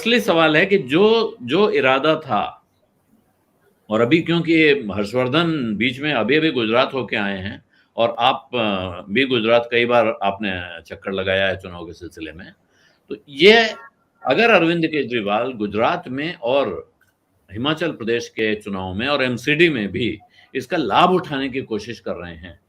असली सवाल है कि जो जो इरादा था, और अभी क्योंकि हर्षवर्धन बीच में अभी-अभी गुजरात होके आए हैं, और आप भी गुजरात कई बार आपने चक्कर लगाया है चुनाव के सिलसिले में, तो ये अगर अरविंद केजरीवाल गुजरात में और हिमाचल प्रदेश के चुनाव में और एमसीडी में भी इसका लाभ उठाने की कोशिश कर रहे हैं,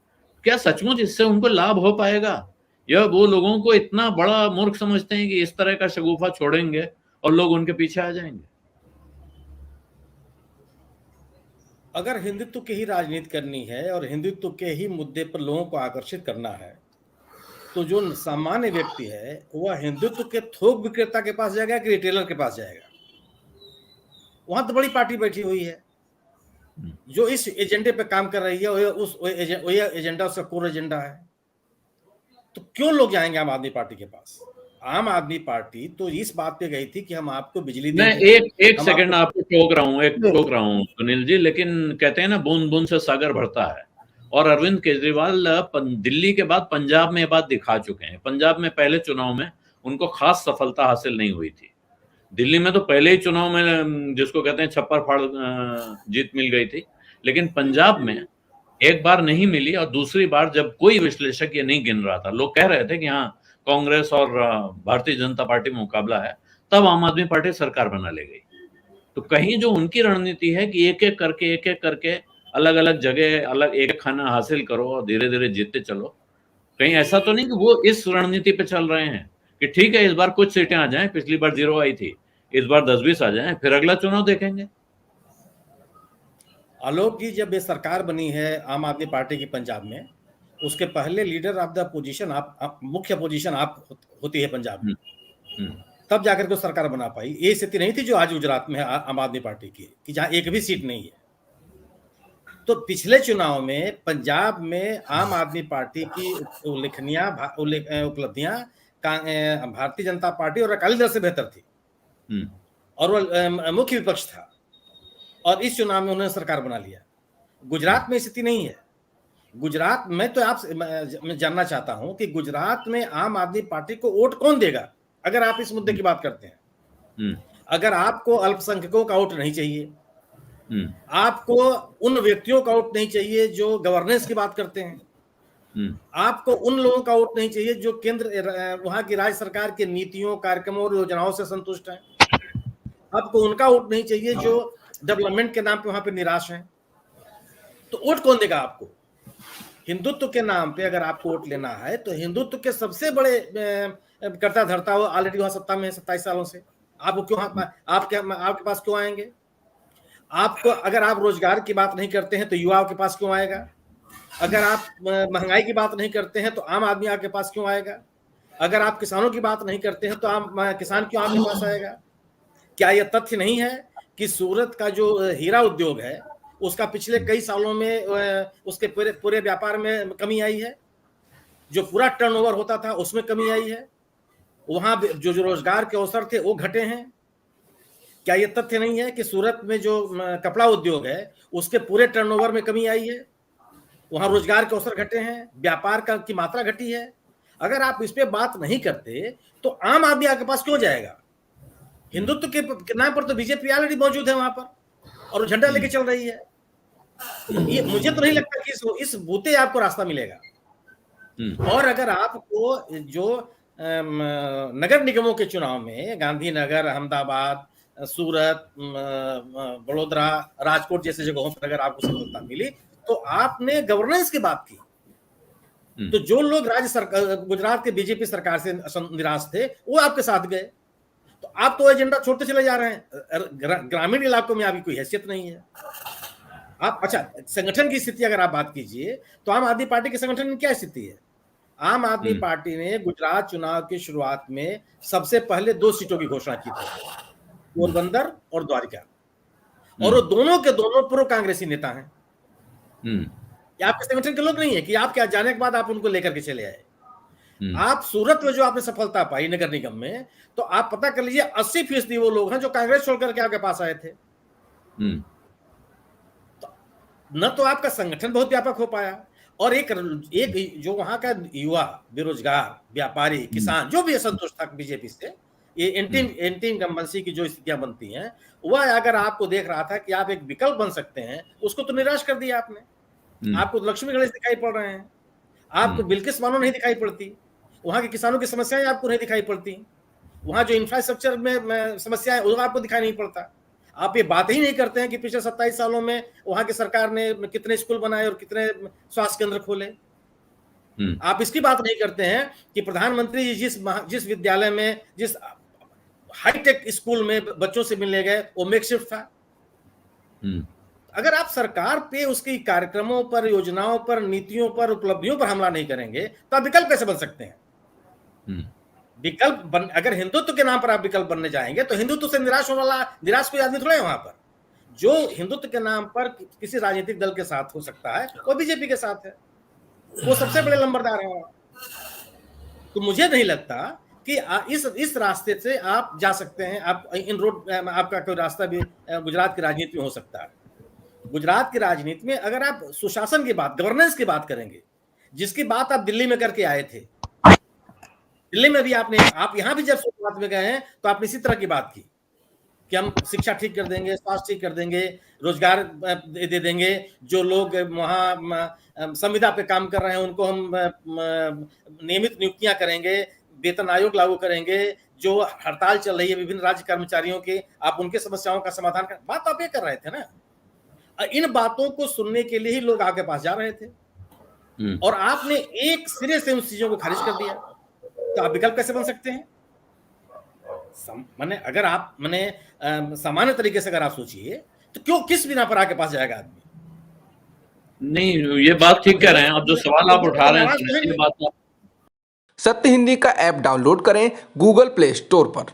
क्या सचमुच इससे उनको लाभ हो पाएगा? या वो लोगों को इतना बड़ा मूर्ख समझते हैं कि इस तरह का शगुफा छोड़ेंगे और लोग उनके पीछे आ जाएंगे? अगर हिंदुत्व की ही राजनीति करनी है और हिंदुत्व के ही मुद्दे पर लोगों को आकर्षित करना है, तो जो सामान्य व्यक्ति है वह हिंदुत्व के थोक विक्रेता के पास जाएगा कि रिटेलर के पास जाएगा? वहां तो बड़ी पार्टी बैठी हुई है जो इस एजेंडे पे काम कर रही है, वो एजेंडा उसका कोर एजेंडा है। तो क्यों लोग जाएंगे आम आदमी पार्टी के पास? आम आदमी पार्टी तो इस बात पे गई थी कि हम आपको बिजली मैं देंगे, एक सेकंड आपको टोक रहा हूं सुनील जी, लेकिन कहते हैं ना बूंद बूंद से सागर भरता है, और अरविंद केजरीवाल दिल्ली के बाद पंजाब में ये बात दिखा चुके हैं। पंजाब में पहले चुनाव में उनको खास सफलता हासिल नहीं हुई थी। दिल्ली में तो पहले ही चुनाव में जिसको कहते हैं छप्पर फाड़ जीत मिल गई थी, लेकिन पंजाब में एक बार नहीं मिली, और दूसरी बार जब कोई विश्लेषक ये नहीं गिन रहा था, लोग कह रहे थे कि हाँ कांग्रेस और भारतीय जनता पार्टी में मुकाबला है, तब आम आदमी पार्टी सरकार बना ले गई। तो कहीं जो उनकी रणनीति है कि एक एक करके अलग अलग जगह अलग एक खाना हासिल करो और धीरे धीरे जीतते चलो, कहीं ऐसा तो नहीं कि वो इस रणनीति पे चल रहे हैं कि ठीक है इस बार कुछ सीटें आ जाएं, पिछली बार 0 आई थी, इस बार 10-20 आ जाएं, फिर अगला चुनाव देखेंगे। आलोक जी, जब ये सरकार बनी है आम आदमी पार्टी की पंजाब में, उसके पहले लीडर ऑफ द पोजीशन आप मुख्य पोजीशन आप होती है पंजाब में, तब जाकर के सरकार बना पाई। ये स्थिति नहीं थी जो आज गुजरात में है आम आदमी पार्टी की, कि जहां एक भी सीट नहीं है। तो पिछले चुनाव में पंजाब में आम आदमी पार्टी की उपलब्धियां भारतीय जनता पार्टी और अकाली दल से बेहतर थी, और वह मुख्य विपक्ष था, और इस चुनाव में उन्होंने सरकार बना लिया। गुजरात में स्थिति नहीं है। गुजरात में तो आप मैं जानना चाहता हूं कि गुजरात में आम आदमी पार्टी को वोट कौन देगा, अगर आप इस मुद्दे की बात करते हैं। अगर आपको अल्पसंख्यकों का वोट नहीं चाहिए, आपको उन व्यक्तियों का वोट नहीं चाहिए जो गवर्नेंस की बात करते हैं, आपको उन लोगों का वोट नहीं चाहिए जो केंद्र वहां की राज्य सरकार के नीतियों, कार्यक्रमों और योजनाओं से संतुष्ट हैं, आपको उनका वोट नहीं चाहिए जो डेवलपमेंट के नाम पे वहां पे निराश हैं, तो वोट कौन देगा आपको? हिंदुत्व के नाम पे अगर आपको वोट लेना है तो हिंदुत्व के सबसे बड़े कर्ता धर्ता हो ऑलरेडी वहां सत्ता में 27 सालों से, आपको क्यों आपके पास क्यों आएंगे? आपको अगर आप रोजगार की बात नहीं करते हैं तो युवाओं के पास क्यों आएगा? अगर आप महंगाई की बात नहीं करते हैं तो आम आदमी आपके पास क्यों आएगा? अगर आप किसानों की बात नहीं करते हैं तो किसान क्यों आपके पास आएगा? क्या यह तथ्य नहीं है कि सूरत का जो हीरा उद्योग है उसका पिछले कई सालों में उसके पूरे व्यापार में कमी आई है, जो पूरा टर्नओवर होता था उसमें कमी आई है, वहां जो रोजगार के अवसर थे वो घटे हैं? क्या यह तथ्य नहीं है कि सूरत में जो कपड़ा उद्योग है उसके पूरे टर्नओवर में कमी आई है, वहां रोजगार के अवसर घटे हैं, व्यापार की मात्रा घटी है? अगर आप इस पे बात नहीं करते तो आम आदमी आपके पास क्यों जाएगा? हिंदुत्व के नाम पर तो बीजेपी ऑलरेडी मौजूद है वहां पर और झंडा लेके चल रही है। ये मुझे तो नहीं लगता कि इस बूते आपको रास्ता मिलेगा। और अगर आपको जो नगर निगमों के चुनाव में गांधीनगर, अहमदाबाद, सूरत, बड़ोदरा, राजकोट जैसे जगहों पर अगर आपको सफलता मिली तो आपने गवर्नेंस की बात की। तो जो लोग राज्य सरकार गुजरात के बीजेपी सरकार से निराश थे वो आपके साथ गए, तो आप तो एजेंडा छोड़ते चले जा रहे हैं। ग्रामीण इलाकों में आपकी कोई हैसियत नहीं है। आप अच्छा संगठन की स्थिति अगर आप बात कीजिए तो आम आदमी पार्टी के संगठन में क्या स्थिति है? आम आदमी पार्टी ने गुजरात चुनाव की शुरुआत में सबसे पहले 2 सीटों की घोषणा की थी, पोरबंदर और द्वारिका, और वो दोनों के दोनों पूर्व कांग्रेसी नेता हैं। ये आपके संगठन के लोग नहीं है कि आप क्या जाने के बाद आप उनको लेकर के चले आए। आप सूरत में जो आपने सफलता पाई नगर निगम में, तो आप पता कर लीजिए 80% वो लोग हैं जो कांग्रेस छोड़कर के आपके पास आए थे। तो न तो आपका संगठन बहुत व्यापक हो पाया, और एक जो वहां का युवा, बेरोजगार, व्यापारी, किसान जो भी असंतुष्ट था बीजेपी से, ये एंटी इनकम्बेंसी की जो स्थितियां बनती हैं, वह अगर आपको देख रहा था कि आप एक विकल्प बन सकते हैं, उसको तो निराश कर दिया आपने। आपको लक्ष्मी गणेश दिखाई पड़ रहे हैं, आपको बिल्किस बानो नहीं दिखाई पड़ती, वहां के किसानों की समस्याएं आपको नहीं दिखाई पड़ती, वहां जो इंफ्रास्ट्रक्चर में समस्याएं वो आपको दिखाई नहीं पड़ता। आप ये बात ही नहीं करते हैं कि पिछले 27 सालों में वहां की सरकार ने कितने स्कूल बनाए और कितने स्वास्थ्य केंद्र खोले। आप इसकी बात नहीं करते हैं कि प्रधानमंत्री जी जिस विद्यालय में, जिस हाईटेक स्कूल में बच्चों से मिलने गए, वो मेकशिफ्ट था। अगर आप सरकार पे, उसकी कार्यक्रमों पर, योजनाओं पर, नीतियों पर, उपलब्धियों पर हमला नहीं करेंगे तो आप विकल्प कैसे बन सकते हैं? अगर हिंदुत्व के नाम पर आप विकल्प बनने जाएंगे तो हिंदुत्व से निराश कोई आदमी थोड़ा है वहां पर। जो हिंदुत्व के नाम पर किसी राजनीतिक दल के साथ हो सकता है, वो बीजेपी के साथ है, वो सबसे बड़े लंबरदार है। तो मुझे नहीं लगता कि इस रास्ते से आप जा सकते हैं। आप आपका कोई रास्ता भी गुजरात की राजनीति में हो सकता है। गुजरात की राजनीति में अगर आप सुशासन की बात, गवर्नेंस की बात करेंगे, जिसकी बात आप दिल्ली में करके आए थे, दिल्ली में भी आप यहां भी जब शुरुआत में गए हैं तो आपने इसी तरह की बात की कि हम शिक्षा ठीक कर देंगे, स्वास्थ्य ठीक कर देंगे, रोजगार दे देंगे, जो लोग वहां संविदा पे काम कर रहे हैं उनको हम नियमित नियुक्तियां करेंगे, वेतन आयोग लागू करेंगे, जो हड़ताल चल रही है विभिन्न राज्य कर्मचारियों की, आप उनके समस्याओं का समाधान कर, बात आप ये कर रहे थे ना। इन बातों को सुनने के लिए ही लोग आपके पास जा रहे थे, और आपने एक सिरे से उन चीजों को खारिज कर दिया। तो आप विकल्प कैसे बन सकते हैं? अगर आप सामान्य तरीके से अगर आप सोचिए तो क्यों, किस बिना पर आपके पास जाएगा आदमी? नहीं, ये बात ठीक कह रहे हैं। अब जो सवाल आप उठा रहे हैं, सत्य हिंदी का ऐप डाउनलोड करें गूगल प्ले स्टोर पर।